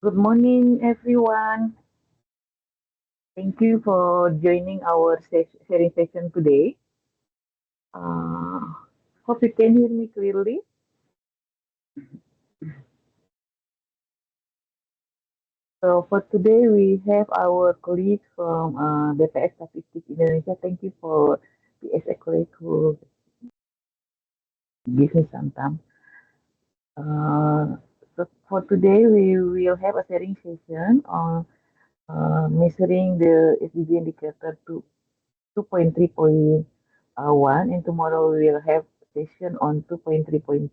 Good morning, everyone. Thank you for joining our sharing session today. Uh, Hope you can hear me clearly. So for today, we have our colleagues from BPS Statistik Indonesia. Thank you for BSA colleague who give me some time. Uh, so for today, we will have a sharing session on measuring the SDG indicator to 2.3.1, and tomorrow we will have session on 2.3.2.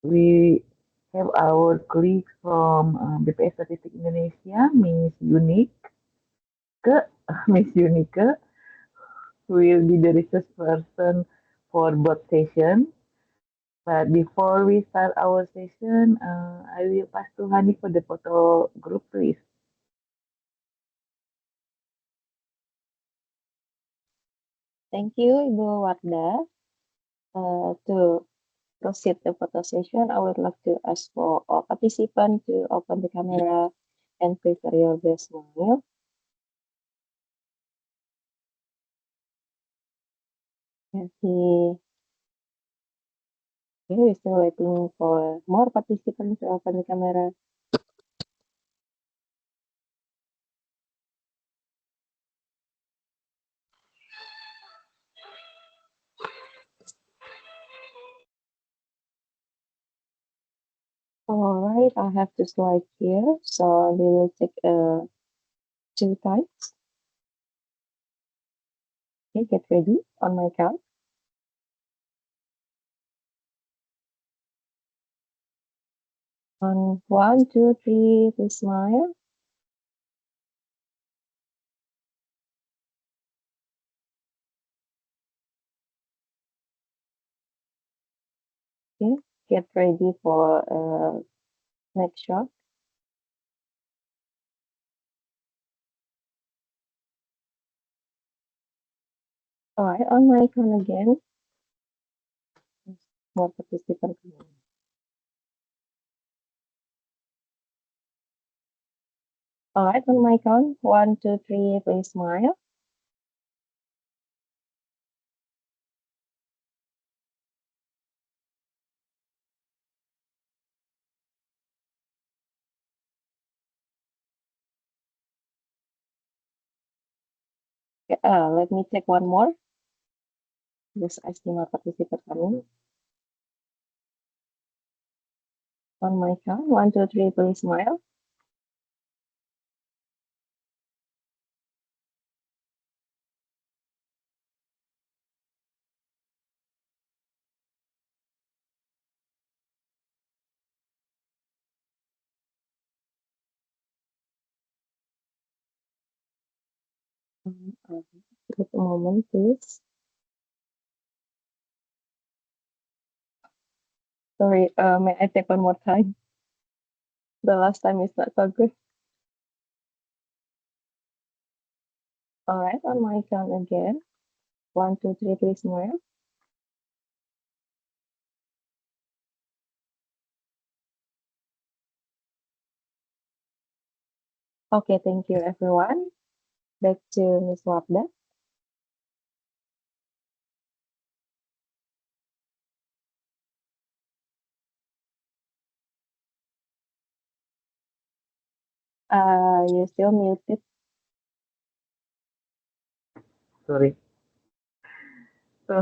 We have our colleagues from BPS Statistik Indonesia, Miss Unique, Miss Unique, who will be the research person for both sessions. But before we start our session, I will pass to Hani for the photo group, please. Thank you, Ibu Wardah. To proceed the photo session, I would like to ask for all participants to open the camera and prepare your best smile. Okay, we're still waiting for more participants to open the camera. All right, I have the slide here, so we will take 2 times. Okay, get ready on my count. On 1, 2, 3, please smile. Okay, get ready for next shot. All right, on my count again. More participants. All right, on my count. 1, 2, 3, please smile. Okay, let me take one more. Just I see more participants coming. On my count. 1, 2, 3, please smile. Wait a moment, please. Sorry, may I take one more time? The last time is not so good. All right, on my count again. 1, 2, 3, please smile. Okay, thank you, everyone. Back to Ms. Wardah. You're still muted. Sorry. So,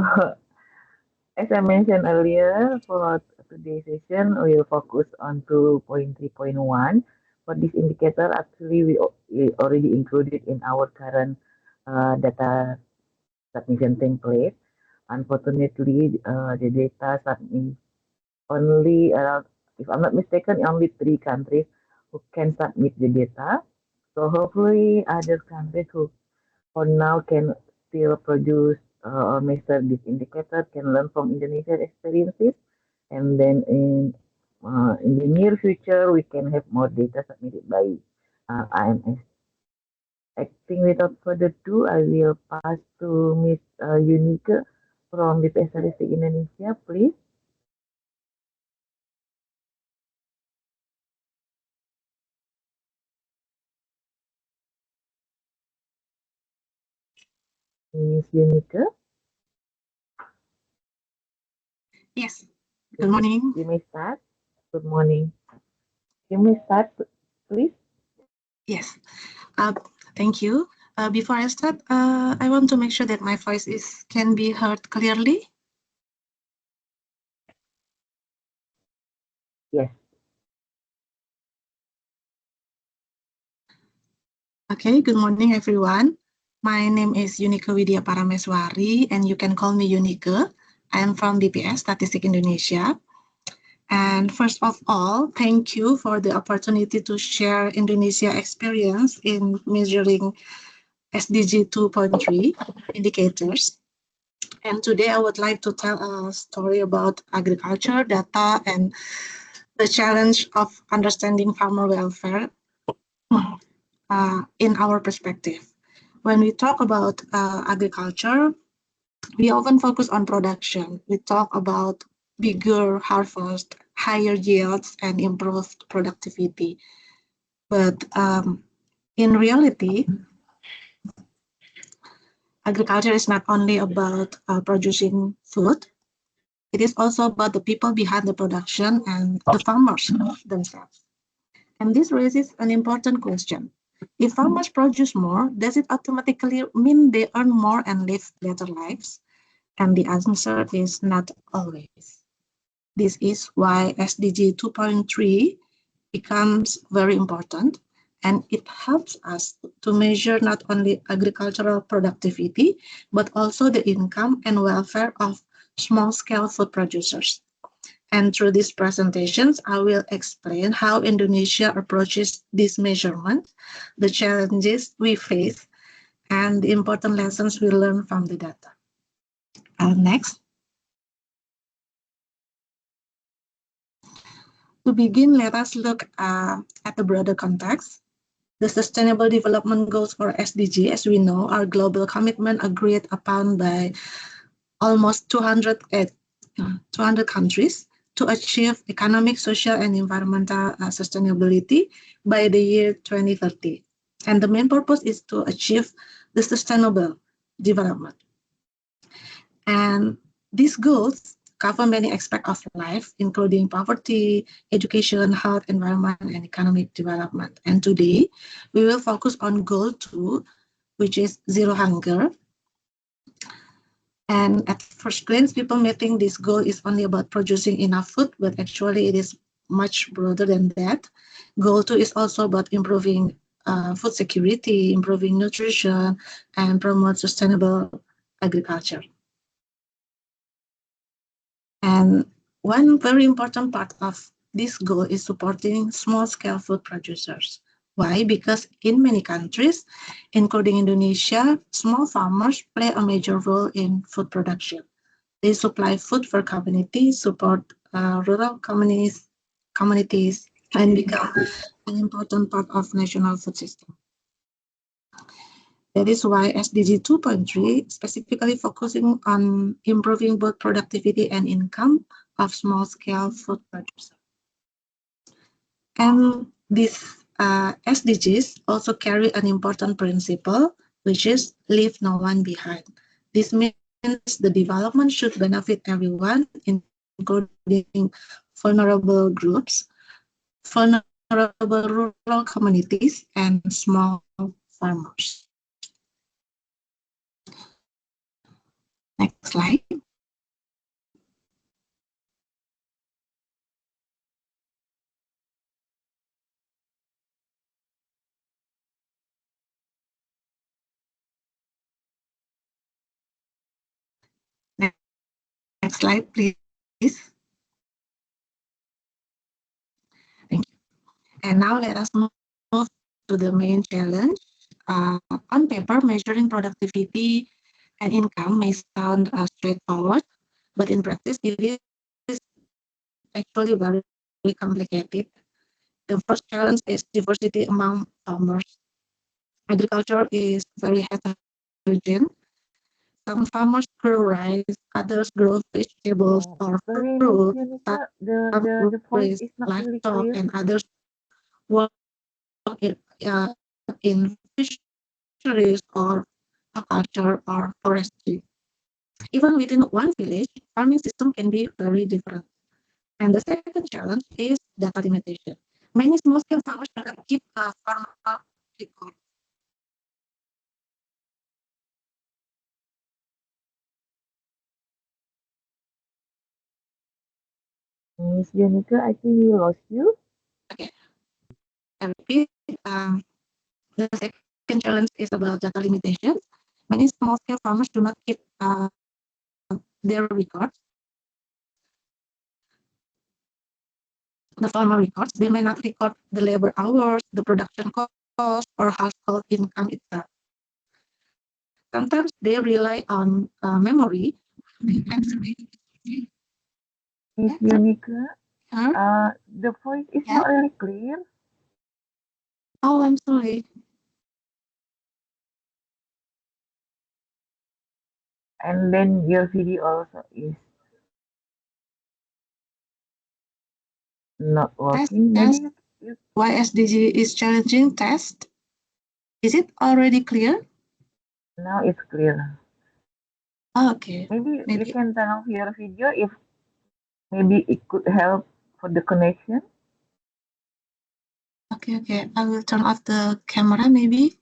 as I mentioned earlier, for today's session, we will focus on 2.3.1. For this indicator, actually, we already included in our current data submission template. Unfortunately, the data submit only around, if I'm not mistaken, only 3 countries who can submit the data. So hopefully, other countries who for now can still produce or measure this indicator can learn from Indonesian experiences, and then in the near future we can have more data submitted by IMS. I think without further ado, I will pass to Miss Unique from BPS Statistik Indonesia, please. Miss Unica? Yes. Good morning. You may start. Good morning. You may start, please. Yes. Thank you. Before I start, I want to make sure that my voice can be heard clearly. Yes. Okay. Good morning, everyone. My name is Unica Widya Parameswari, and you can call me Unique. I am from BPS Statistik Indonesia. And first of all, thank you for the opportunity to share Indonesia experience in measuring SDG 2.3 indicators. And today I would like to tell a story about agriculture, data, and the challenge of understanding farmer welfare in our perspective. When we talk about agriculture, we often focus on production. We talk about bigger harvest, higher yields, and improved productivity. But in reality, agriculture is not only about producing food, it is also about the people behind the production and the farmers themselves. And this raises an important question. If farmers produce more, does it automatically mean they earn more and live better lives? And the answer is not always. This is why SDG 2.3 becomes very important, and it helps us to measure not only agricultural productivity, but also the income and welfare of small-scale food producers. And through these presentations, I will explain how Indonesia approaches this measurement, the challenges we face, and the important lessons we learn from the data. Next. To begin, let us look at the broader context. The Sustainable Development Goals, or SDG, as we know, are global commitment agreed upon by almost 200 countries to achieve economic, social, and environmental sustainability by the year 2030. And the main purpose is to achieve the sustainable development. And these goals cover many aspects of life, including poverty, education, health, environment, and economic development. And today, we will focus on goal 2, which is zero hunger. And at first glance, people may think this goal is only about producing enough food, but actually it is much broader than that. Goal 2 is also about improving food security, improving nutrition, and promote sustainable agriculture. And one very important part of this goal is supporting small-scale food producers. Why? Because in many countries, including Indonesia, small farmers play a major role in food production. They supply food for communities, support rural communities, and become an important part of national food system. That is why SDG 2.3 specifically focusing on improving both productivity and income of small-scale food producers. And these SDGs also carry an important principle, which is leave no one behind. This means the development should benefit everyone, including vulnerable groups, vulnerable rural communities, and small farmers. Next slide. Next slide, please. Thank you. And now let us move to the main challenge. On paper, measuring productivity and income may sound straightforward, but in practice, it is actually very complicated. The first challenge is diversity among farmers. Agriculture is very heterogeneous. Some farmers grow rice, others grow vegetables or fruit, The voice raise is not really livestock, clear. and others work in fisheries or aquaculture or forestry. Even within one village, farming system can be very different. And the second challenge is data limitation. Many small-scale farmers cannot keep a farm record. Miss Janika, I think we lost you. Okay, and the second challenge is about data limitation. Many small-scale farmers do not keep their records. The farmer records, they may not record the labor hours, the production cost, or household income itself. Sometimes they rely on memory. Miss Janika, the voice is Yeah. not really clear. Oh, I'm sorry. And then your video also is not working. Test. Maybe you Why SDG is challenging test? Is it already clear? now it's clear. Okay. Maybe you Maybe. can turn off your video if maybe it could help for the connection. Okay. I will turn off the camera maybe.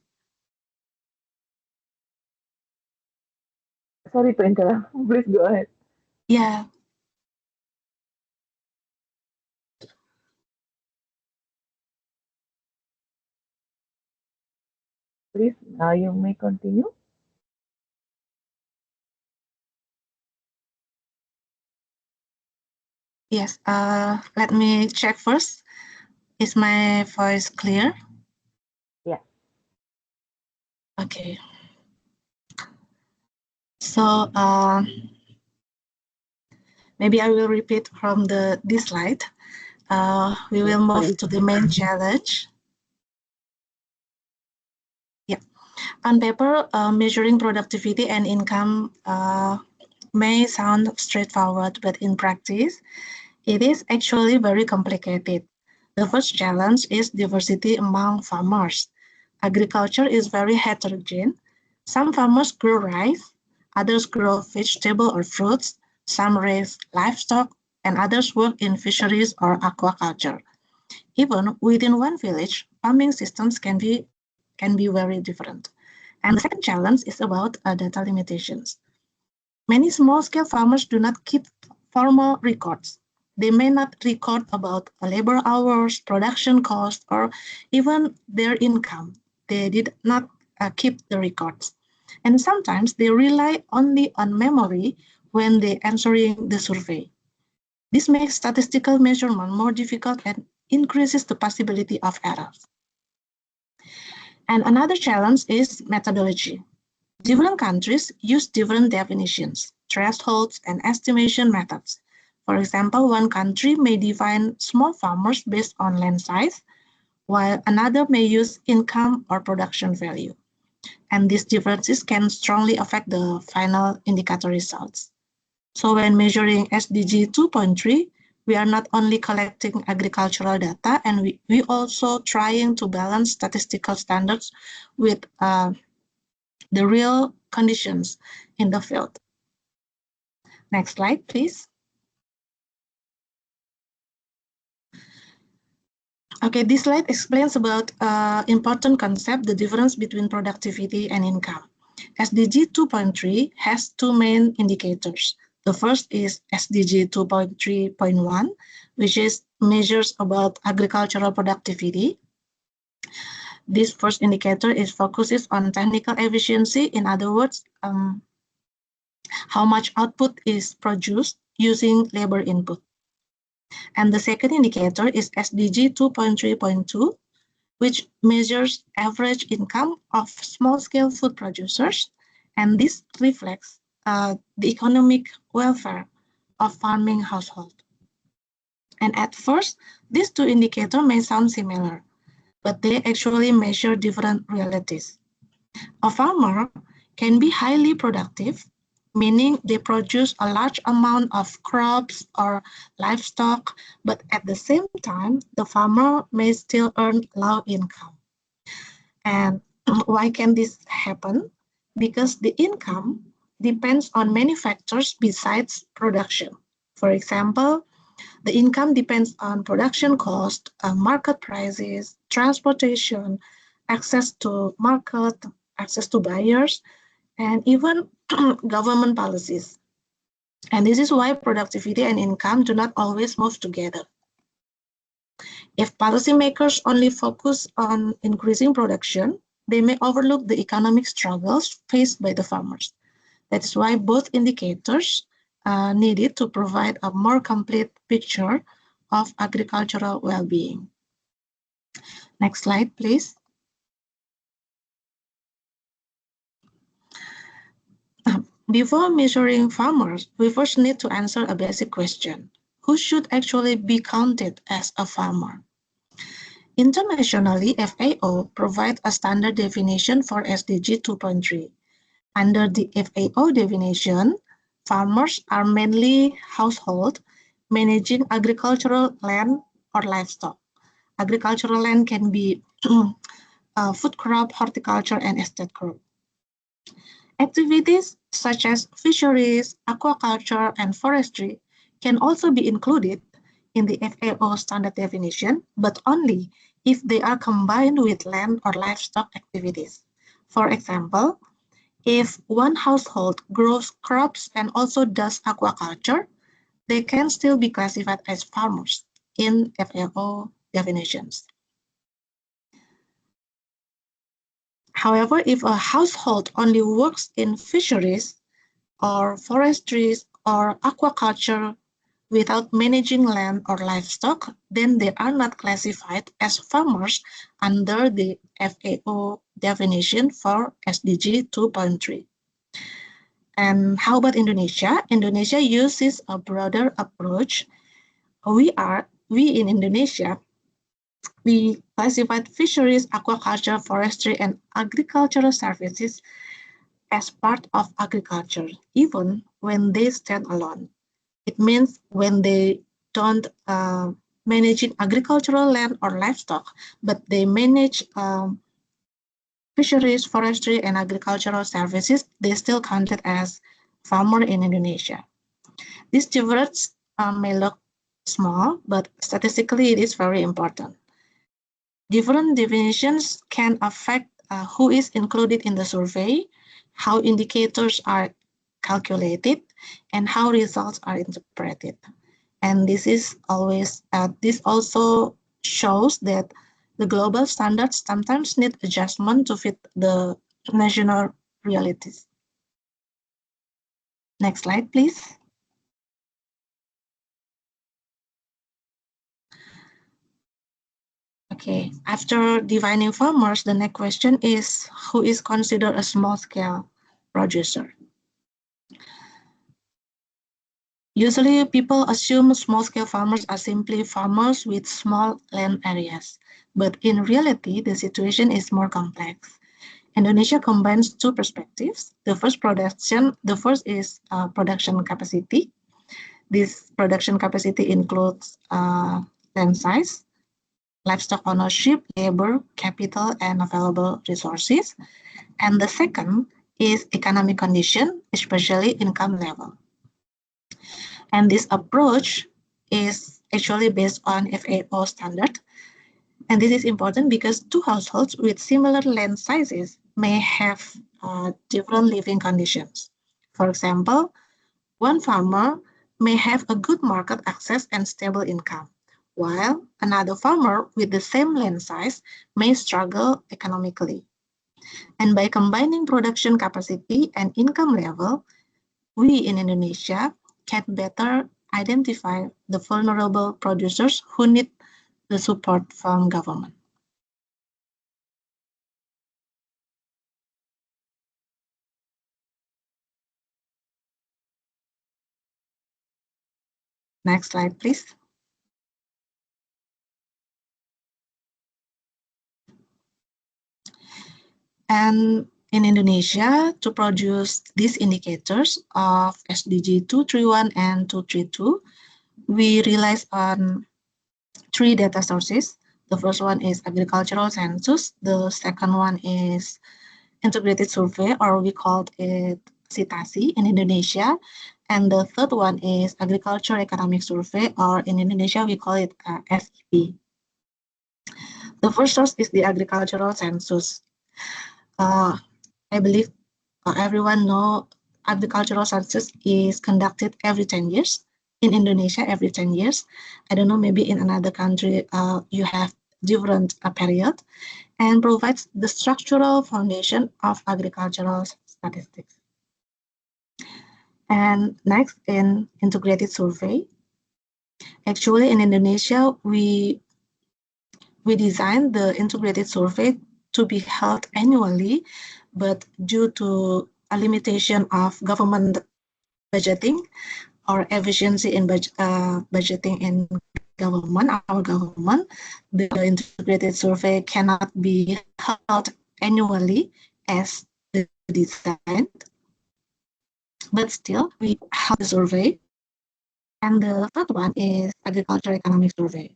Sorry to interrupt. Please go ahead. Yeah. Please, now you may continue. Yes. Let me check first. Is my voice clear? Yeah. Okay. So maybe I will repeat from this slide. We will move to the main challenge. Yeah. On paper, measuring productivity and income may sound straightforward, but in practice, it is actually very complicated. The first challenge is diversity among farmers. Agriculture is very heterogeneous. Some farmers grow rice, others grow vegetable or fruits, some raise livestock, and others work in fisheries or aquaculture. Even within one village, farming systems can be very different. And the second challenge is about data limitations. Many small-scale farmers do not keep formal records. They may not record about labor hours, production costs, or even their income. They did not keep the records. And sometimes they rely only on memory when they answering the survey. This makes statistical measurement more difficult and increases the possibility of errors. And another challenge is methodology. Different countries use different definitions, thresholds, and estimation methods. For example, one country may define small farmers based on land size, while another may use income or production value. And these differences can strongly affect the final indicator results. So when measuring SDG 2.3, we are not only collecting agricultural data, and we also trying to balance statistical standards with the real conditions in the field. Next slide, please. Okay, this slide explains about important concept, the difference between productivity and income. SDG 2.3 has two main indicators. The first is SDG 2.3.1, which is measures about agricultural productivity. This first indicator focuses on technical efficiency. In other words, how much output is produced using labor input. And the second indicator is SDG 2.3.2, which measures average income of small-scale food producers, and this reflects the economic welfare of farming households. And at first, these two indicators may sound similar, but they actually measure different realities. A farmer can be highly productive, meaning they produce a large amount of crops or livestock, but at the same time, the farmer may still earn low income. And why can this happen? because the income depends on many factors besides production. For example, the income depends on production cost, market prices, transportation, access to market, access to buyers, and even government policies. And this is why productivity and income do not always move together. If policymakers only focus on increasing production, they may overlook the economic struggles faced by the farmers. That's why both indicators are needed to provide a more complete picture of agricultural well-being. Next slide, please. Before measuring farmers, we first need to answer a basic question. Who should actually be counted as a farmer? Internationally, FAO provides a standard definition for SDG 2.3. Under the FAO definition, farmers are mainly households managing agricultural land or livestock. Agricultural land can be food crop, horticulture, and estate crop. Activities such as fisheries, aquaculture, and forestry can also be included in the FAO standard definition, but only if they are combined with land or livestock activities. For example, if one household grows crops and also does aquaculture, they can still be classified as farmers in FAO definitions. However, if a household only works in fisheries or forestry or aquaculture without managing land or livestock, then they are not classified as farmers under the FAO definition for SDG 2.3. And how about Indonesia? Indonesia uses a broader approach. We in Indonesia, we classified fisheries, aquaculture, forestry, and agricultural services as part of agriculture, even when they stand alone. It means when they don't manage agricultural land or livestock, but they manage fisheries, forestry, and agricultural services, they still counted as farmer in Indonesia. This difference may look small, but statistically it is very important. Different definitions can affect who is included in the survey, how indicators are calculated, and how results are interpreted. And this is always, this also shows that the global standards sometimes need adjustment to fit the national realities. Next slide, please. Okay, after defining farmers, the next question is who is considered a small-scale producer? Usually, people assume small-scale farmers are simply farmers with small land areas. But in reality, the situation is more complex. Indonesia combines two perspectives. The first is production capacity. This production capacity includes land size, livestock ownership, labor, capital, and available resources. And the second is economic condition, especially income level. And this approach is actually based on FAO standard. And this is important because two households with similar land sizes may have different living conditions. For example, one farmer may have a good market access and stable income, while another farmer with the same land size may struggle economically. And by combining production capacity and income level, we in Indonesia can better identify the vulnerable producers who need the support from government. Next slide, please. And in Indonesia, to produce these indicators of SDG 231 and 232, we rely on three data sources. The first one is agricultural census. The second one is integrated survey, or we called it SITASI in Indonesia. And the third one is agriculture economic survey, or in Indonesia we call it SEP. The first source is the agricultural census. I believe everyone know agricultural census is conducted every 10 years. In Indonesia, every 10 years. I don't know, maybe in another country you have different period, and provides the structural foundation of agricultural statistics. And next, in integrated survey. Actually, in Indonesia, we designed the integrated survey to be held annually, but due to a limitation of government budgeting or efficiency in budgeting in our government, the integrated survey cannot be held annually as the design. But still, we held the survey. And the third one is agriculture economic survey.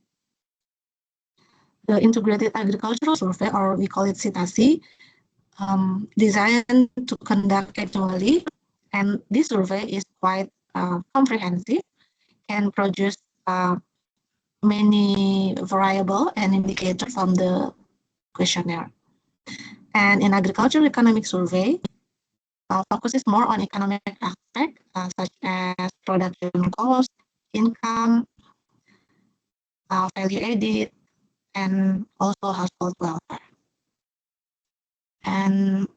The integrated agricultural survey, or we call it SITASI, designed to conduct annually, and this survey is quite comprehensive, can produce many variable and indicator from the questionnaire. And in agricultural economic survey, focuses more on economic aspect such as production cost, income, value added, and also household welfare. And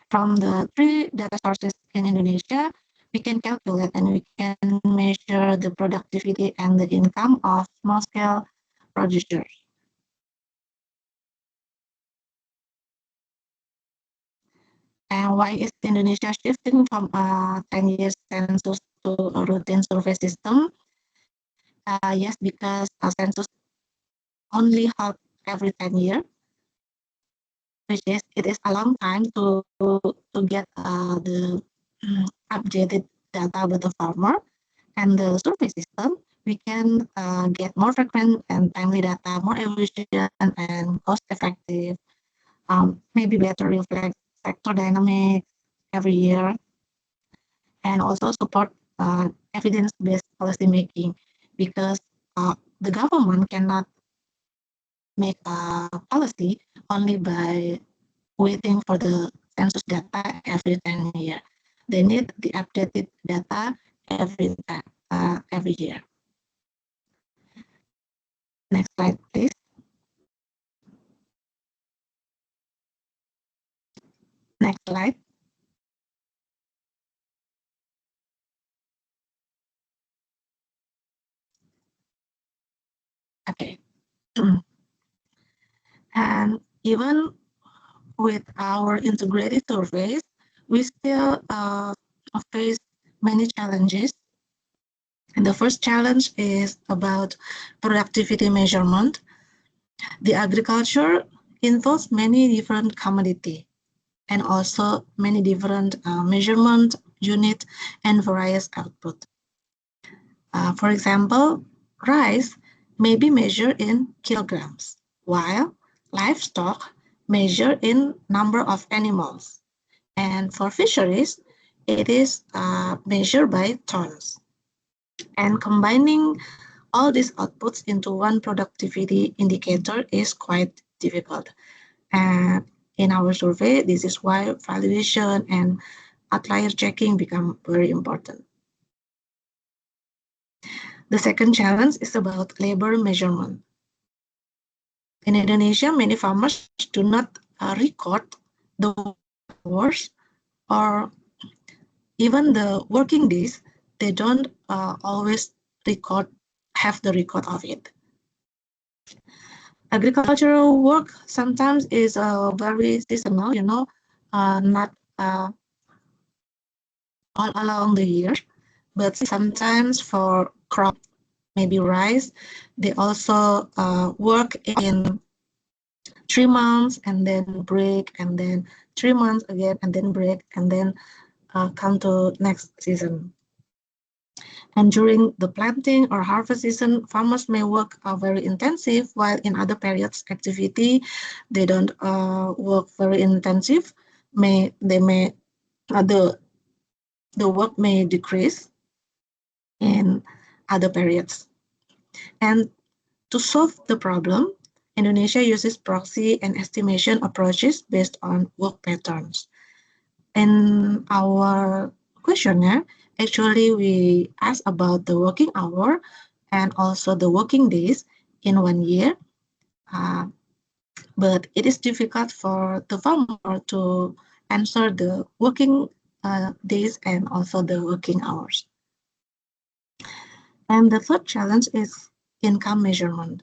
from the 3 data sources in Indonesia, we can calculate and we can measure the productivity and the income of small-scale producers. And why is Indonesia shifting from a 10-year census to a routine survey system? Yes, because a census only held every 10 years, which is it is a long time to get the updated data about the farmer. And the survey system, we can get more frequent and timely data, more efficient and cost-effective, maybe better reflect sector dynamics every year, and also support evidence-based policy making, because the government cannot make a policy only by waiting for the census data every 10 years. They need the updated data every year. Next slide, please. Next slide. Okay. And even with our integrated surveys, we still face many challenges. And the first challenge is about productivity measurement. The agriculture involves many different commodities and also many different measurement units and various output. For example, rice may be measured in kilograms, while livestock measure in number of animals. And for fisheries, it is measured by tons. And combining all these outputs into one productivity indicator is quite difficult. And in our survey, this is why validation and outlier checking become very important. The second challenge is about labor measurement. In Indonesia, many farmers do not record the hours or even the working days. They don't always have the record of it. Agricultural work sometimes is very seasonal, not all along the year, but sometimes for crop, maybe rice, they also work in 3 months and then break, and then 3 months again and then break, and then come to next season. And during the planting or harvest season, farmers may work very intensive, while in other periods activity, they don't work very intensive, the work may decrease in other periods. And to solve the problem, Indonesia uses proxy and estimation approaches based on work patterns. In our questionnaire, actually we ask about the working hour and also the working days in 1 year. But it is difficult for the farmer to answer the working days and also the working hours. And the third challenge is income measurement.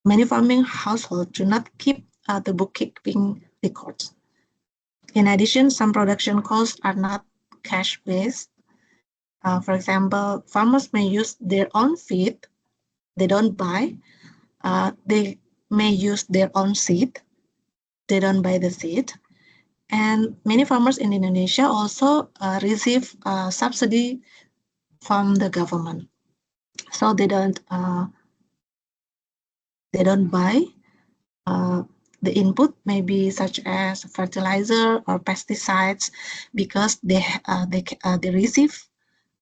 Many farming households do not keep the bookkeeping records. In addition, some production costs are not cash-based. For example, farmers may use their own feed. They don't buy. They may use their own seed. They don't buy the seed. And many farmers in Indonesia also receive subsidy from the government. So they don't buy the input, maybe such as fertilizer or pesticides, because they receive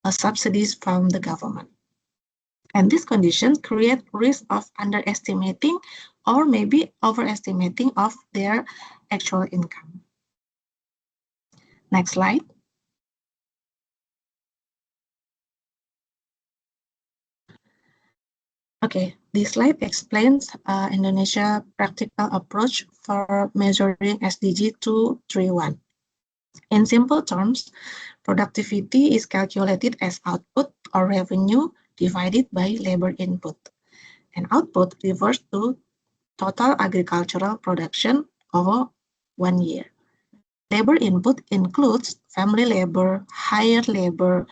subsidies from the government. And these conditions create risk of underestimating or maybe overestimating of their actual income. Next slide. Okay, this slide explains Indonesia practical approach for measuring SDG 231. In simple terms, productivity is calculated as output or revenue divided by labor input. And output refers to total agricultural production over 1 year. Labor input includes family labor, hired labor,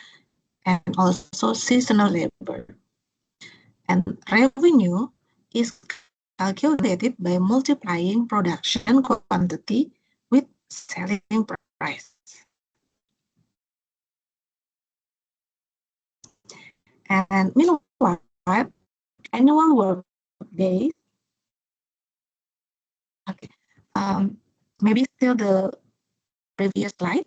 and also seasonal labor. And revenue is calculated by multiplying production quantity with selling price. And meanwhile, annual work days, okay, maybe still the previous slide.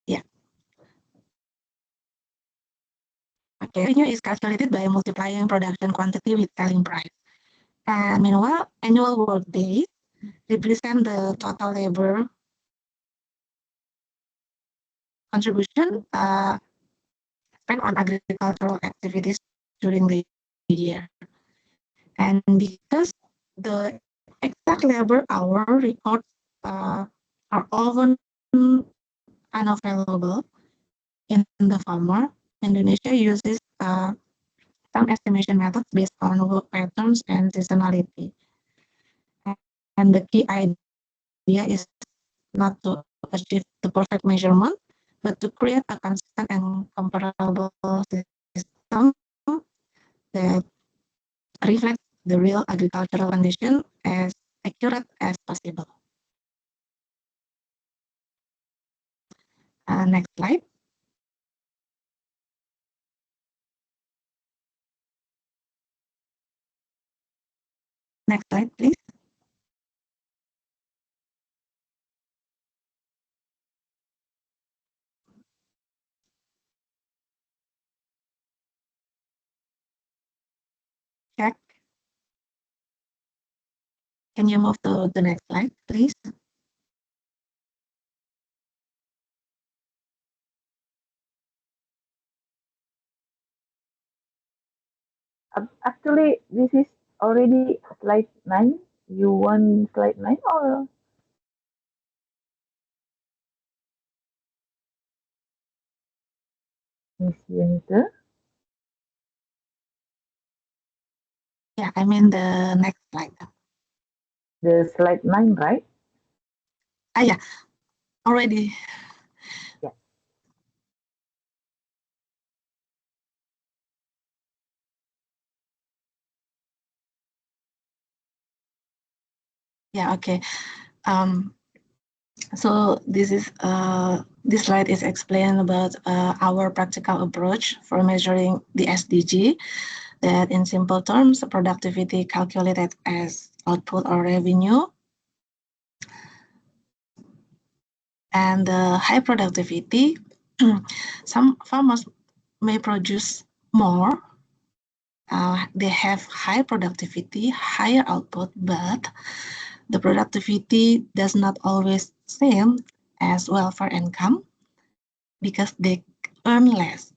Yeah. Okay, revenue is calculated by multiplying production quantity with selling price. And meanwhile, annual work days represent the total labor contribution spent on agricultural activities during the year. And because the exact labor hour records are often unavailable in the farmer, Indonesia uses some estimation methods based on work patterns and seasonality. And the key idea is not to achieve the perfect measurement, but to create a consistent and comparable system that reflects the real agricultural condition as accurate as possible. Next slide. Next slide, please. Check. Can you move to the next slide, please? Actually, this is already slide 9. You want slide 9 or? Miss Yunita? Yeah, I mean the next slide. The slide 9, right? Yeah, already. Yeah. Yeah, okay. So this slide is explained about our practical approach for measuring the SDG. That in simple terms, productivity calculated as output or revenue, and high productivity. Some farmers may produce more. They have high productivity, higher output, but the productivity does not always same as welfare income because they earn less.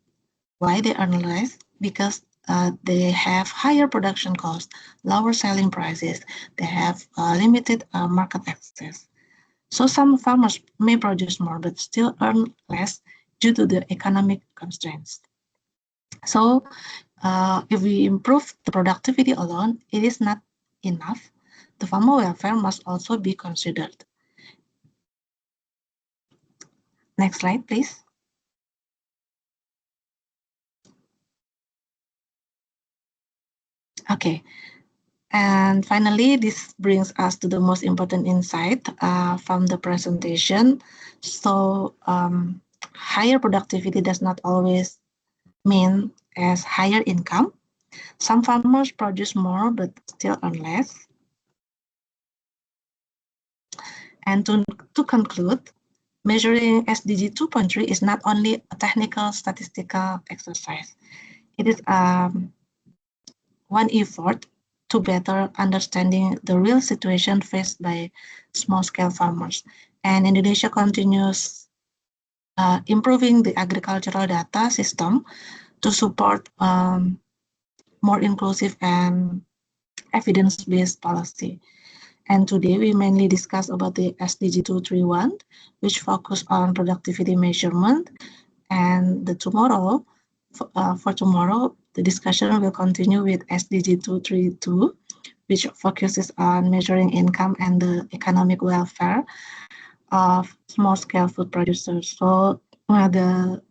Why they earn less? Because they have higher production costs, lower selling prices, they have limited market access. So some farmers may produce more but still earn less due to the economic constraints. So if we improve the productivity alone, it is not enough. The farmer welfare must also be considered. Next slide, please. Okay. And finally, this brings us to the most important insight from the presentation. So higher productivity does not always mean as higher income. Some farmers produce more but still earn less. And to conclude, measuring SDG 2.3 is not only a technical statistical exercise. It is one effort to better understanding the real situation faced by small-scale farmers. And Indonesia continues improving the agricultural data system to support more inclusive and evidence-based policy. And today we mainly discuss about the SDG 231, which focus on productivity measurement. And for tomorrow, the discussion will continue with SDG 232, which focuses on measuring income and the economic welfare of small-scale food producers. So the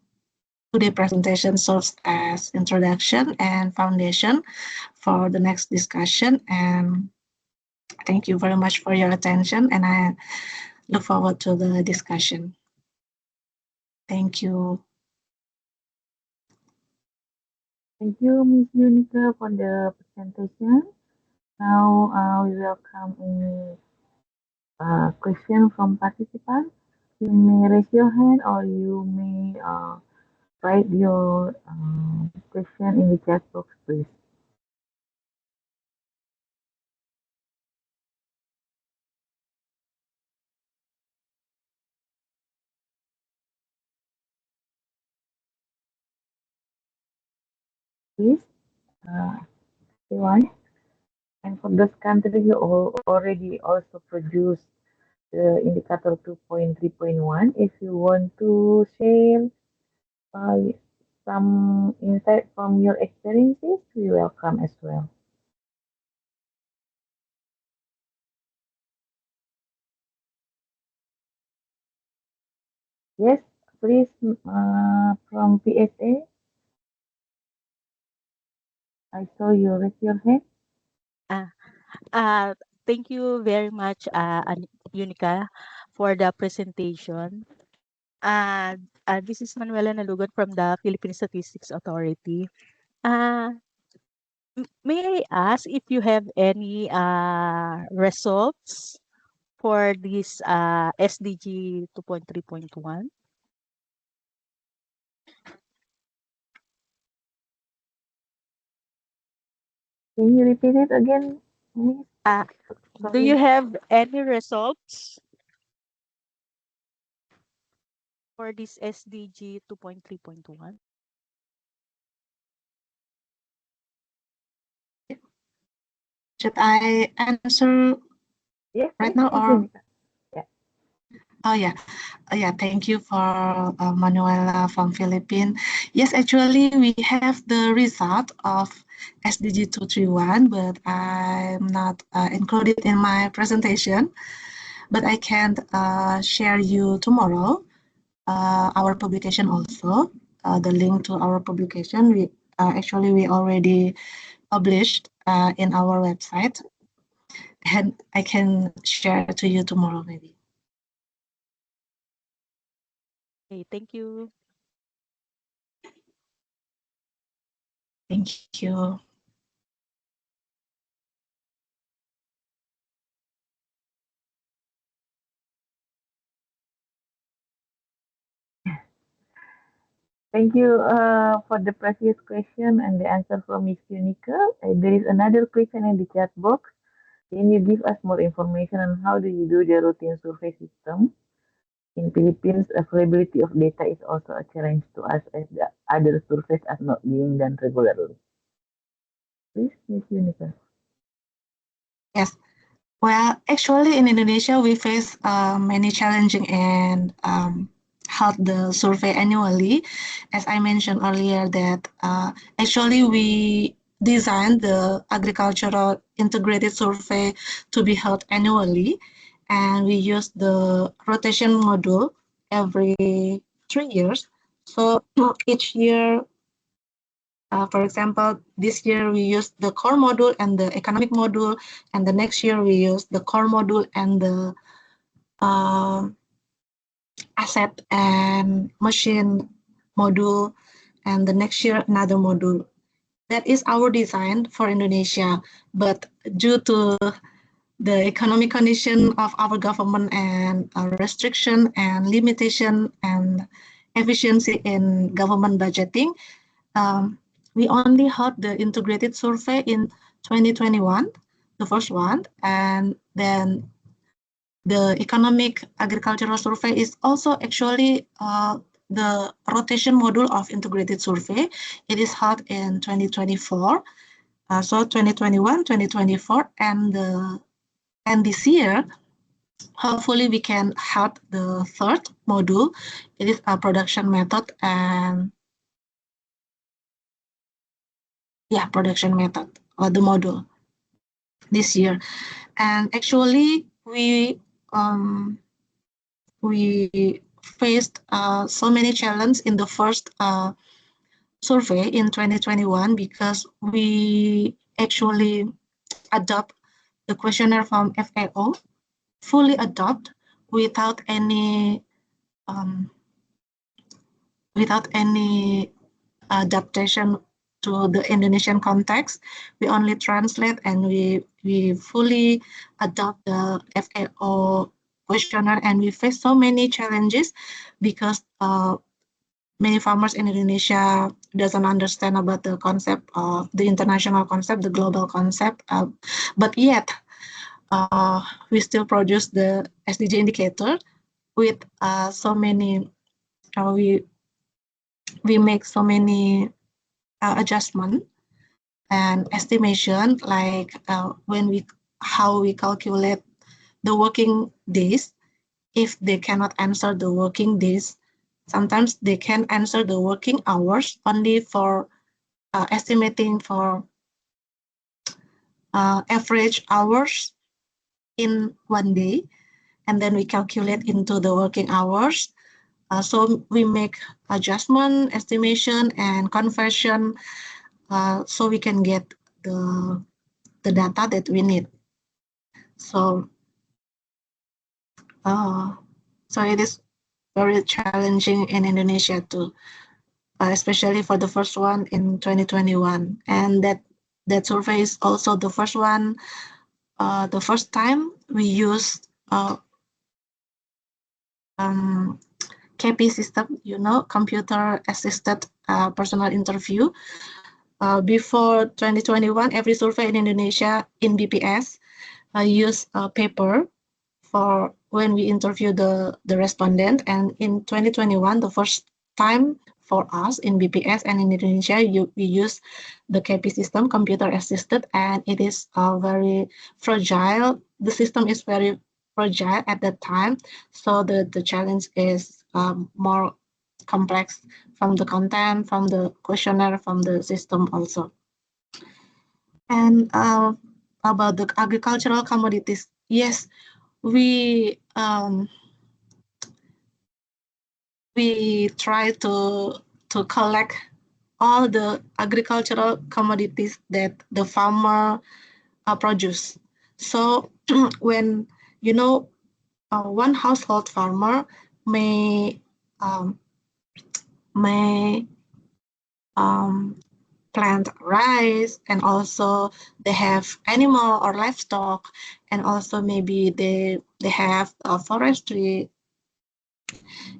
today presentation serves as introduction and foundation for the next discussion. And thank you very much for your attention, and I look forward to the discussion. Thank you. Thank you, Ms. Yunika, for the presentation. Now we welcome any question from participants. You may raise your hand or you may write your question in the chat box, please. Please, everyone. And for those countries you already also produce the indicator 2.3.1, if you want to share some insight from your experiences, we welcome as well. Yes, please, from PSA. I saw you raise your hand. Thank you very much, Yunika, for the presentation. This is Manuela Nalugan from the Philippine Statistics Authority. May I ask if you have any results for this SDG 2.3.1? Can you repeat it again, Miss? Do you have any results for this SDG 2.3.1? Should I answer right now or? Yeah. Oh yeah. Thank you for Manuela from Philippines. Yes, actually we have the result of SDG 231, but I'm not included in my presentation. But I can share you tomorrow our publication also. The link to our publication we already published in our website, and I can share to you tomorrow maybe. Okay, thank you. Thank you. Thank you for the previous question and the answer from Ms. Yunika. There is another question in the chat box. Can you give us more information on how do you do the routine survey system? In Philippines, availability of data is also a challenge to us as the other surveys are not being done regularly. Please, Ms. Yunika. Yes. Well, actually, in Indonesia, we face many challenging and held the survey annually. As I mentioned earlier, that actually we designed the agricultural integrated survey to be held annually, and we use the rotation module every 3 years. So each year, for example, this year we used the core module and the economic module, and the next year we use the core module and the asset and machine module, and the next year another module. That is our design for Indonesia, but due to the economic condition of our government and restriction and limitation and efficiency in government budgeting, we only had the integrated survey in 2021, the first one, and then the economic agricultural survey is also actually the rotation module of integrated survey. It is held in 2024, so 2021, 2024, and this year, hopefully we can have the third module. It is a production method and production method or the module this year. And actually we faced so many challenges in the first survey in 2021 because we actually adopt the questionnaire from FAO, fully adopt without any adaptation to the Indonesian context. We only translate and we fully adopt the FAO questionnaire, and we face so many challenges because many farmers in Indonesia doesn't understand about the concept of the international concept, the global concept, but yet we still produce the SDG indicator with so many, we make so many adjustment and estimation, like how we calculate the working days. If they cannot answer the working days, sometimes they can answer the working hours only for estimating for average hours in one day, and then we calculate into the working hours. So we make adjustment, estimation, and conversion so we can get the data that we need. So it is very challenging in Indonesia too, especially for the first one in 2021. And that survey is also the first one, the first time we used KP system, computer assisted personal interview. Before 2021, every survey in Indonesia in BPS use paper for when we interview the respondent. And in 2021, the first time for us in BPS and in Indonesia, we use the KP system, computer assisted, and it is very fragile. The system is very fragile at that time, so the challenge is more complex from the content, from the questionnaire, from the system also. And about the agricultural commodities, yes, we try to collect all the agricultural commodities that the farmer produce. So when one household farmer may may plant rice, and also they have animal or livestock, and also maybe they have forestry,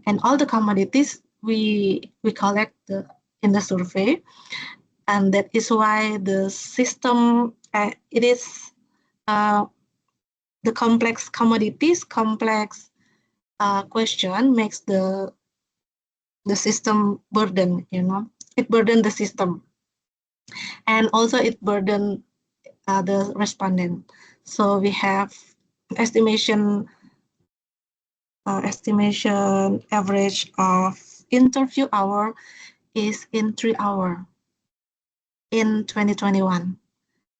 and all the commodities we collect in the survey. And that is why the system, it is the complex commodities, complex question makes the system burden, it burden the system, and also it burden the respondent. So we have estimation average of interview hour is in 3 hours in 2021.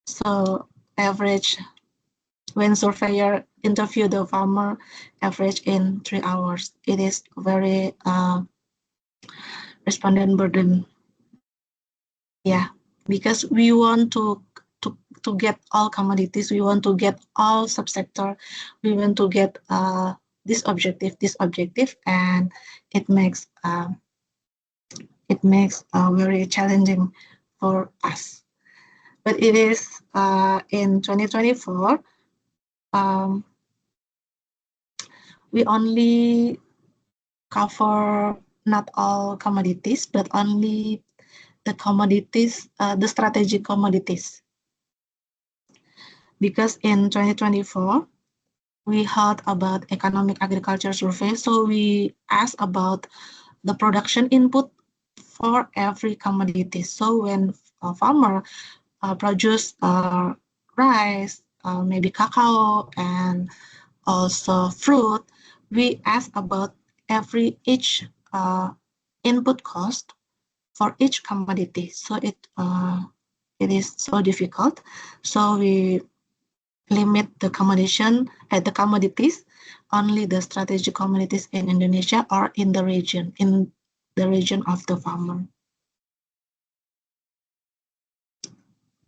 So average when surveyor interview the farmer, average in 3 hours. It is very respondent burden. Yeah, because we want to get all commodities, we want to get all subsector, we want to get this objective, and it makes very challenging for us. But it is in 2024, we only cover not all commodities, but only the commodities, the strategic commodities. Because in 2024, we heard about economic agriculture survey, so we asked about the production input for every commodity. So when a farmer produce rice, maybe cacao, and also fruit, we ask about each input cost for each commodity. So it is so difficult. So we limit the commodities only the strategic commodities in Indonesia or in the region of the farmer.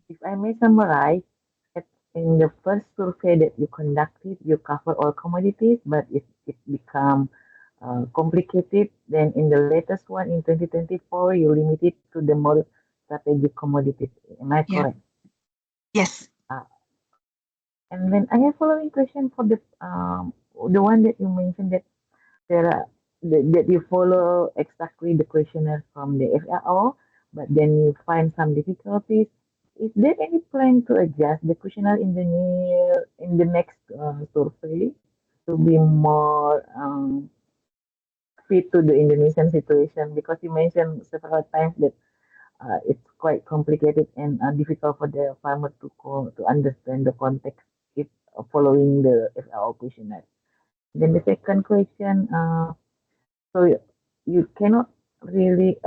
If I may summarize, in the first survey that you conducted, you cover all commodities, but it become complicated. Then in the latest one in 2024, you limit it to the more strategic commodities. Am I correct? Yes. And then I have following question for the one that you mentioned that there are that you follow exactly the questionnaire from the FAO, but then you find some difficulties. Is there any plan to adjust the questionnaire in the next survey to be more fit to the Indonesian situation? Because you mentioned several times that it's quite complicated and difficult for the farmer to understand the context if following the FAO questionnaire. Then the second question, so you cannot really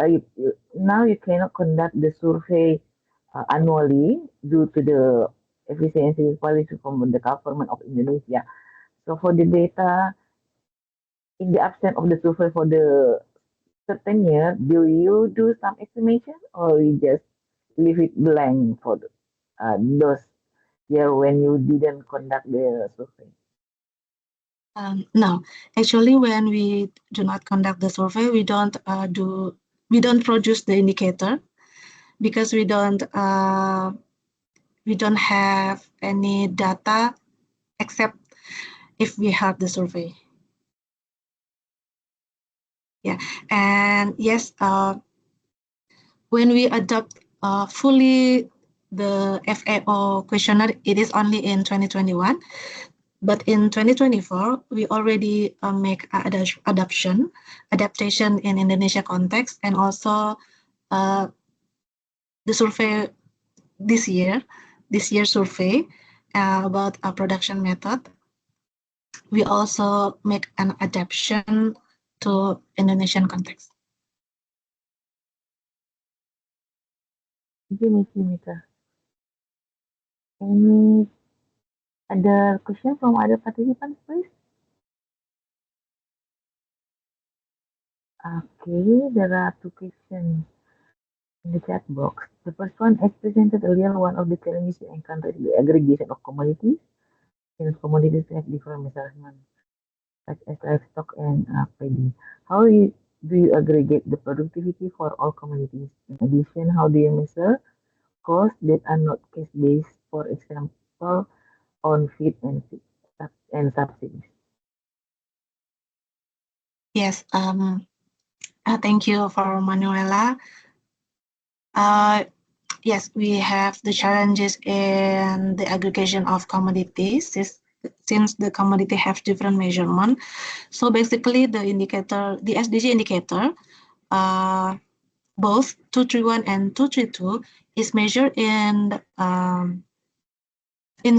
now you cannot conduct the survey annually due to the efficiency policy from the government of Indonesia. So for the data, in the absence of the survey for the certain year, do you do some estimation or you just leave it blank for those year when you didn't conduct the survey? No, actually, when we do not conduct the survey, we don't produce the indicator because we don't have any data except if we have the survey. Yeah, and yes, when we adopt fully the FAO questionnaire, it is only in 2021. But in 2024, we already make adaptation in Indonesia context, and also the survey this year survey about a production method. We also make an adaptation to Indonesian context. Thank you, Ms. Yumika. Any other question from other participants, please? Okay, there are two questions in the chat box. The first one, as presented earlier, one of the challenges we encounter is the aggregation of commodities. Since commodities have different measurements, such as livestock and paddy. How Do you aggregate the productivity for all commodities? In addition, how do you measure costs that are not cash-based, for example, on feed and subsidies? Yes, thank you for Manuela. Yes, we have the challenges in the aggregation of commodities since the commodity have different measurement. So basically the indicator, the SDG indicator, both 231 and 232 is measured in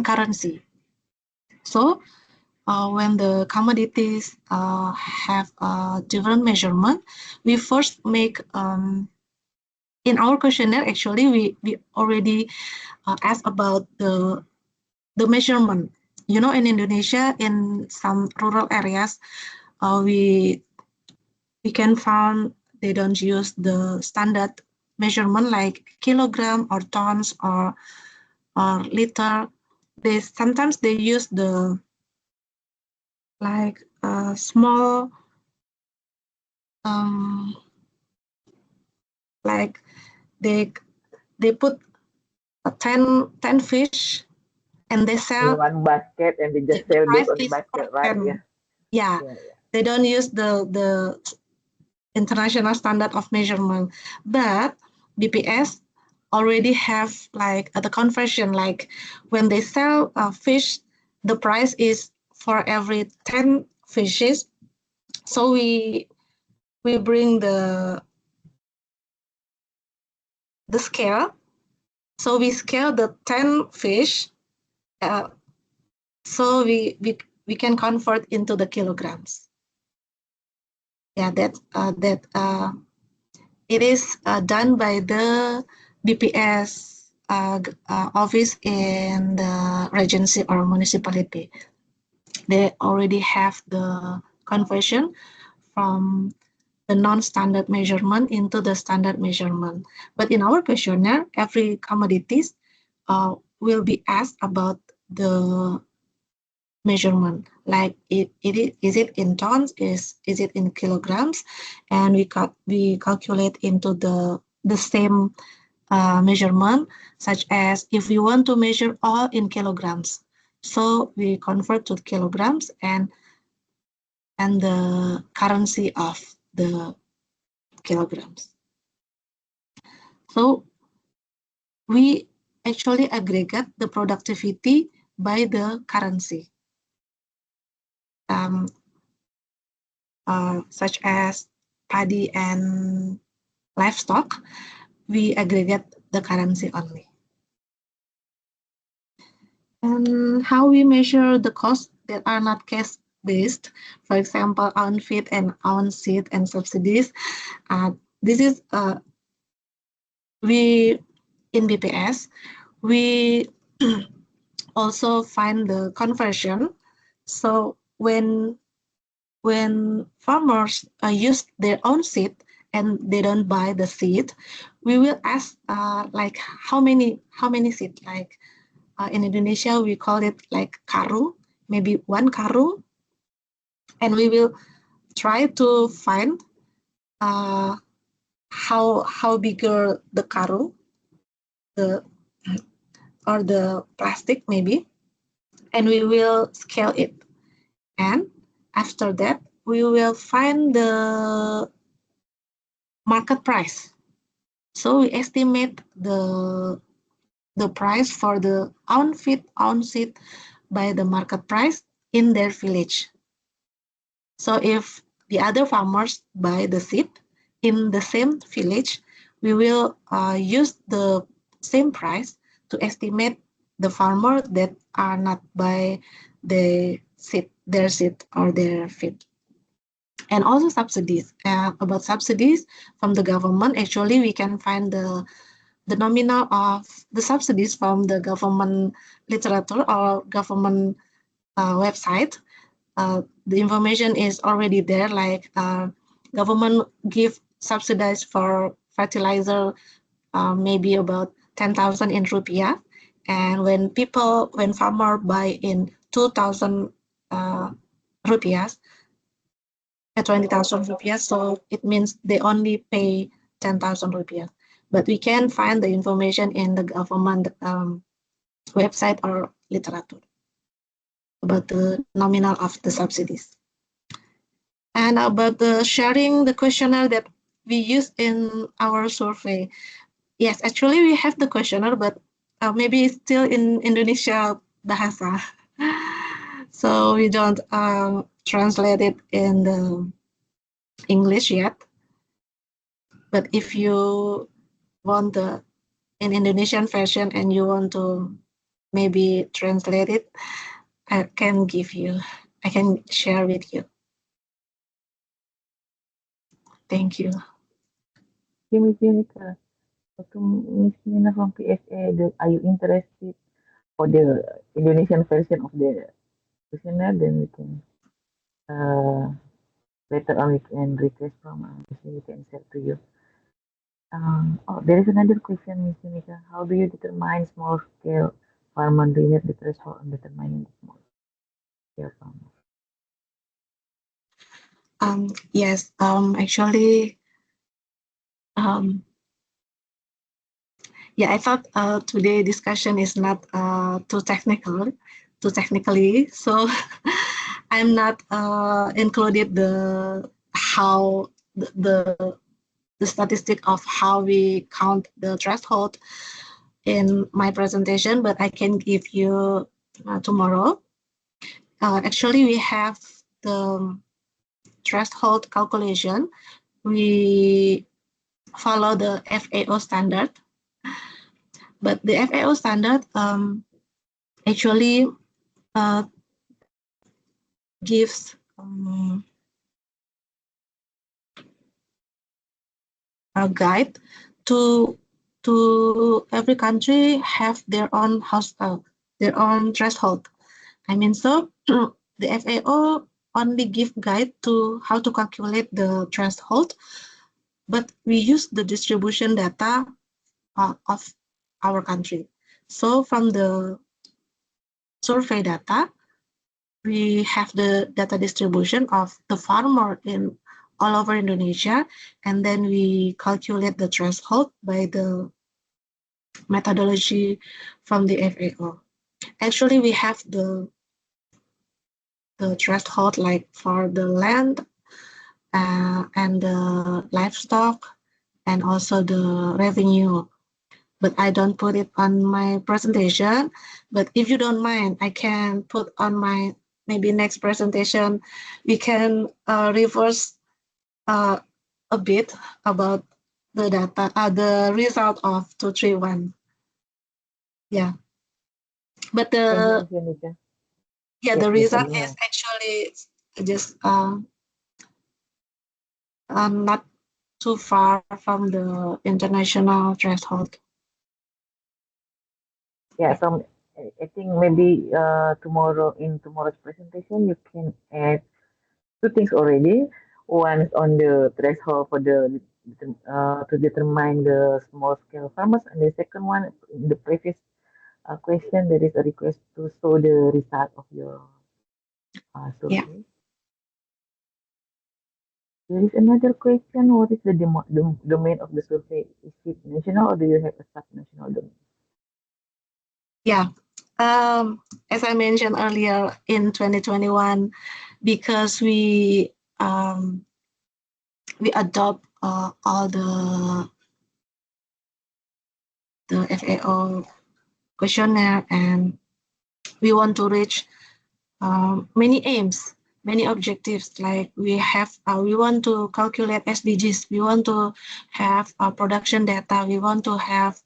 currency. So when the commodities have a different measurement, we first make in our questionnaire, actually, we already asked about the measurement. You know, in Indonesia, in some rural areas, we can find they don't use the standard measurement like kilogram or tons or liter. Sometimes they use the like small like they put 10 fish and they In sell one basket and they just the sell based price on the is basket, for right? 10. Yeah. Yeah, they don't use the international standard of measurement, but BPS already have like the conversion, like when they sell fish, the price is for every 10 fishes. So we bring the scale. So we scale the 10 fish. So we can convert into the kilograms. Yeah, it is done by the BPS office in the regency or municipality. They already have the conversion from the non-standard measurement into the standard measurement. But in our questionnaire, every commodities will be asked about the measurement, like is it in tons, is it in kilograms, and we calculate into the same measurement, such as if we want to measure all in kilograms, so we convert to kilograms and the currency of the kilograms. So we actually aggregate the productivity by the currency, such as paddy and livestock. We aggregate the currency only. And how we measure the costs that are not cash-based, for example, on feed and on seed and subsidies. This is we in BPS we also find the conversion. So when farmers use their own seed and they don't buy the seed, we will ask like how many seed. Like in Indonesia, we call it like karung, maybe 1 karung, and we will try to find how bigger the karung, or the plastic maybe, and we will scale it. And after that, we will find the market price. So we estimate the price for the own seed by the market price in their village. So if the other farmers buy the seed in the same village, we will use the same price to estimate the farmer that are not buy their seed or their feed. And also subsidies. About subsidies from the government, actually we can find the nominal of the subsidies from the government literature or government website. The information is already there, like government give subsidies for fertilizer, maybe about 10,000 in rupiah. And when farmer buy in 2,000 rupiah, at 20,000 rupiah, so it means they only pay 10,000 rupiah. But we can find the information in the government website or literature about the nominal of the subsidies. And about the sharing the questionnaire that we use in our survey. Yes, actually we have the questionnaire, but maybe it's still in Indonesia bahasa. So we don't translate it in the English yet. But if you want the in Indonesian version and you want to maybe translate it, I can share with you. Thank you. Okay, Miss Yunika. To Miss Nina from PSA, are you interested for the Indonesian version of the questionnaire? Then we can later on we can request from Miss Yunika and send to you. There is another question, Miss Yunika. How do you determine small scale farmer? Do you have the threshold on determining the small scale farmer? Yes, actually, yeah, I thought today discussion is not too technically, so I'm not included the statistic of how we count the threshold in my presentation, but I can give you tomorrow. Actually, we have the threshold calculation. We follow the FAO standard, but the FAO standard actually gives a guide to every country have their own their own threshold. I mean, so the FAO only give guide to how to calculate the threshold, but we use the distribution data of our country. So from the survey data, we have the data distribution of the farmer in all over Indonesia, and then we calculate the threshold by the methodology from the FAO. Actually, we have the threshold like for the land and the livestock and also the revenue, but I don't put it on my presentation. But if you don't mind, I can put on my maybe next presentation. We can reverse a bit about the data, the result of 231. Yeah, but the the result is actually just not too far from the international threshold. Yeah, so I think maybe in tomorrow's presentation you can add two things already. One is on the threshold for the to determine the small scale farmers, and the second one in the previous question there is a request to show the result of your survey. Yeah. There is another question. What is the domain of the survey? Is it national or do you have a sub-national domain? Yeah. As I mentioned earlier, in 2021, because we adopt all the FAO questionnaire, and we want to reach many aims, many objectives. Like we want to calculate SDGs, we want to have production data, we want to have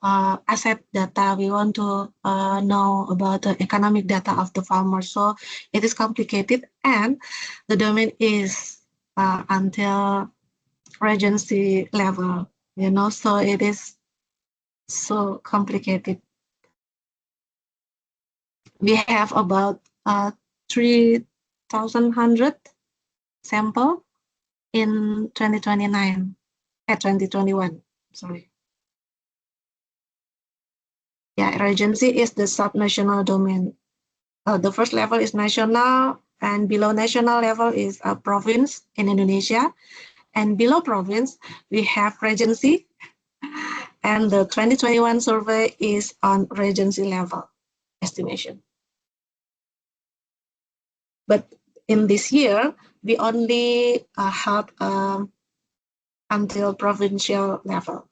asset data, we want to know about the economic data of the farmer. So it is complicated, and the domain is until regency level, so it is so complicated. We have about 3,100 sample in 2021, sorry. Yeah, regency is the subnational domain. The first level is national, and below national level is a province in Indonesia, and below province we have regency, and the 2021 survey is on regency level estimation. But in this year, we only had until provincial level.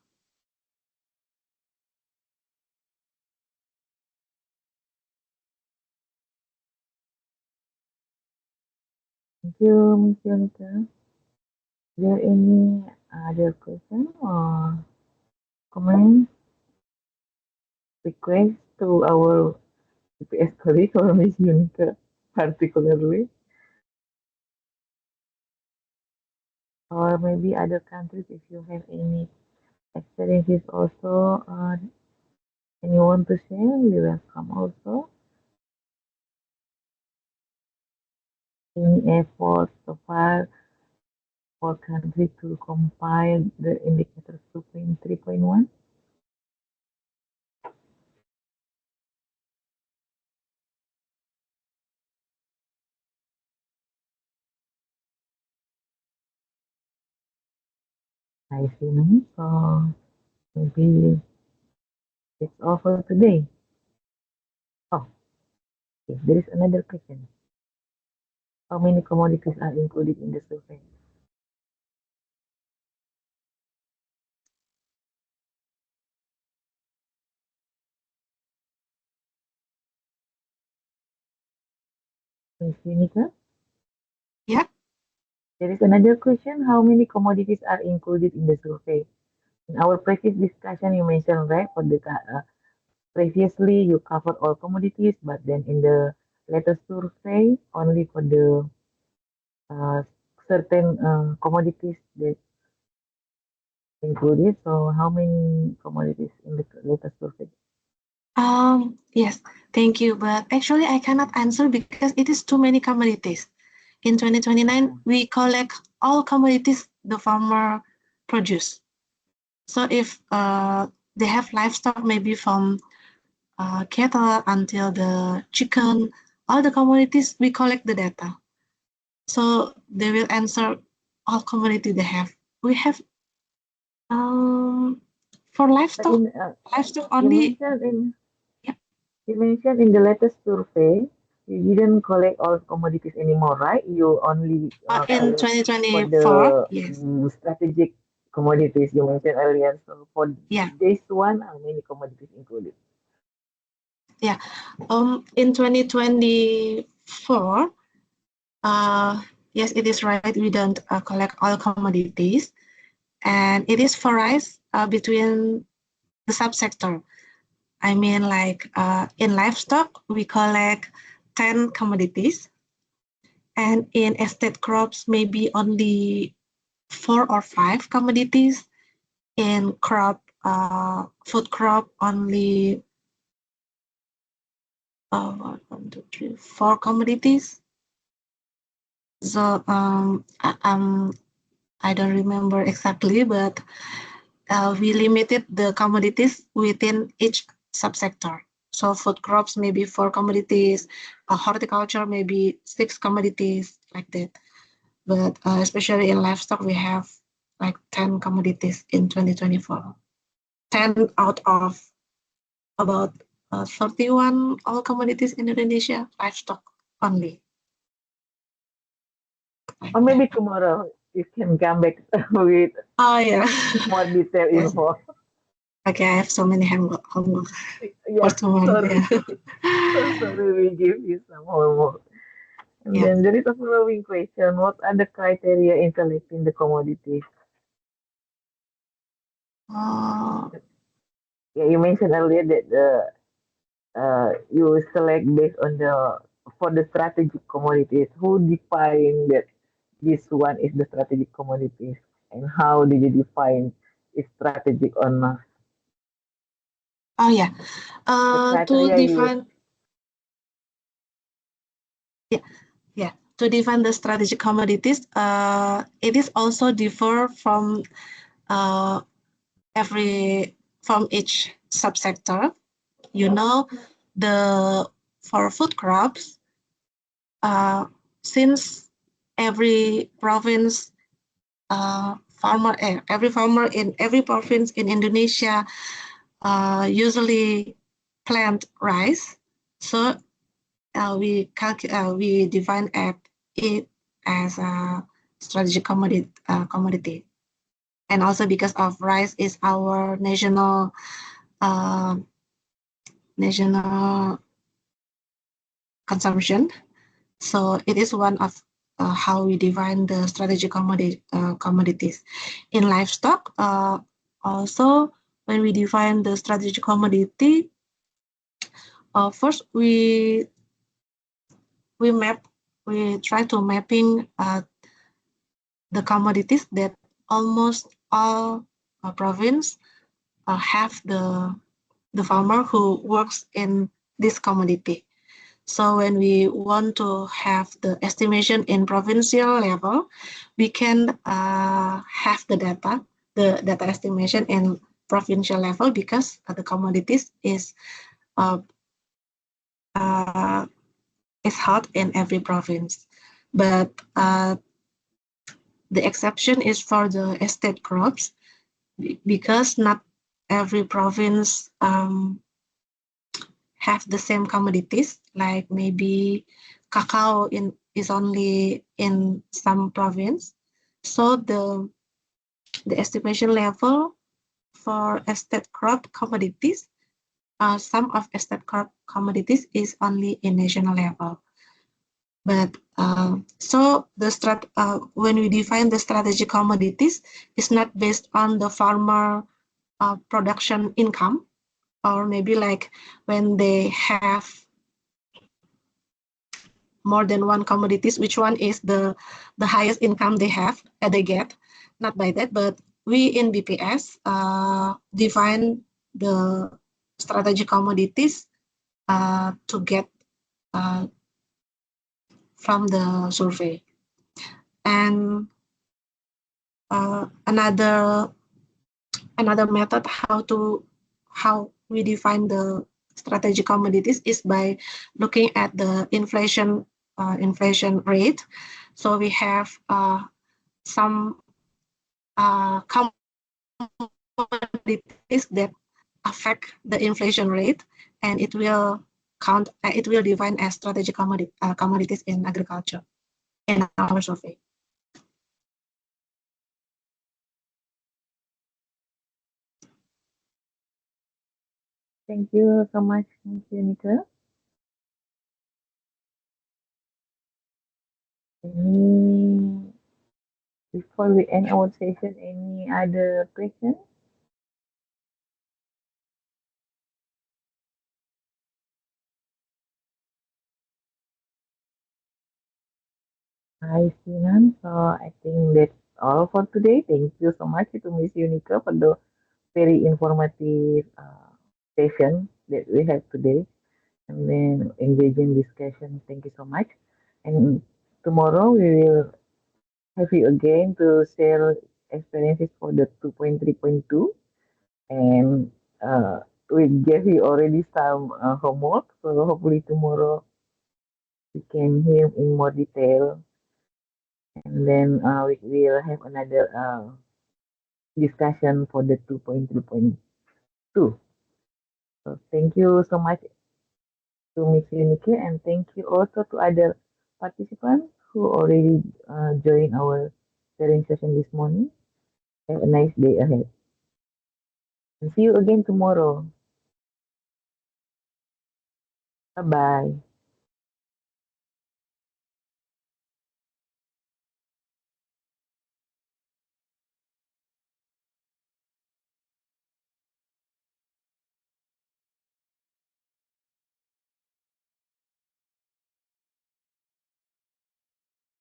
Thank you, Ms. Yonica. Is there any other question or comment, request to our CPS colleague or Ms. Yonica particularly? Or maybe other countries, if you have any experiences also, and you want to share, we welcome also. Any effort so far for country to compile the indicators 2.3.1? I see no, so maybe it's all for today. Oh, okay, there is another question. How many commodities are included in the survey? Ms. Yunika? Yeah. There is another question. How many commodities are included in the survey? In our previous discussion, you mentioned, right, for the previously you covered all commodities, but then in the latest survey, only for the certain commodities that included. So how many commodities in the latest survey? Yes, thank you. But actually, I cannot answer because it is too many commodities. In 2029, we collect all commodities the farmer produce. So if they have livestock, maybe from cattle until the chicken, all the commodities, we collect the data. So they will answer all commodity they have. We have for livestock, livestock only. You mentioned in the latest survey, you didn't collect all commodities anymore, right? You only in collect 2024, for the yes. Strategic commodities you mentioned earlier. So for this one, how many commodities included? Yeah, in 2024, yes, it is right. We don't collect all commodities, and it is varies between the subsector. I mean, like in livestock, we collect 10 commodities, and in estate crops, maybe only 4 or 5 commodities. In crop, food crop, only 1, 2, 3, 4 commodities. So I don't remember exactly, but we limited the commodities within each subsector. So food crops maybe 4 commodities, horticulture maybe 6 commodities, like that. But especially in livestock, we have like 10 commodities in 2024. 10 out of about 31 all commodities in Indonesia, livestock only. Or maybe tomorrow you can come back with more detailed info. Okay, I have so many homework for tomorrow. Sorry. So sorry, we give you some homework. And then there is a following question. What are the criteria in selecting the commodities? You mentioned earlier that you select based on for the strategic commodities. Who define that this one is the strategic commodities, and how did you define it's strategic or not? Oh yeah, to define. To define the strategic commodities, it is also differ from each subsector. You know, for food crops, since every province every farmer in every province in Indonesia usually plant rice, so we define it as a strategic commodity, and also because of rice is our national consumption, so it is one of how we define the strategic commodities. In livestock, also when we define the strategic commodity, first we try to mapping the commodities that almost all province have the farmer who works in this commodity. So when we want to have the estimation in provincial level, we can have the data estimation in provincial level, because the commodities is hot in every province. But the exception is for the estate crops, because not every province have the same commodities. Like maybe cacao is only in some province, so the estimation level for estate crop commodities, some of estate crop commodities is only in national level. But so when we define the strategic commodities, it's not based on the farmer production income, or maybe like when they have more than one commodities, which one is the highest income they get, not by that, but we in BPS define the strategic commodities to get from the survey. And another method how we define the strategic commodities is by looking at the inflation rate. So we have some commodities that affect the inflation rate, and it will define as strategic commodities in agriculture in our survey. Thank you so much, Ms. Yunika. Before we end our session, any other questions? I see none, so I think that's all for today. Thank you so much to Ms. Yunika for the very informative session that we had today, and then engaging discussion. Thank you so much. And tomorrow we will have you again to share experiences for the 2.3.2, and we gave you already some homework, so hopefully tomorrow we can hear in more detail, and then we will have another discussion for the 2.3.2. So thank you so much to Ms. Yunike, and thank you also to other participants who already joined our sharing session this morning. Have a nice day ahead. And see you again tomorrow. Bye-bye.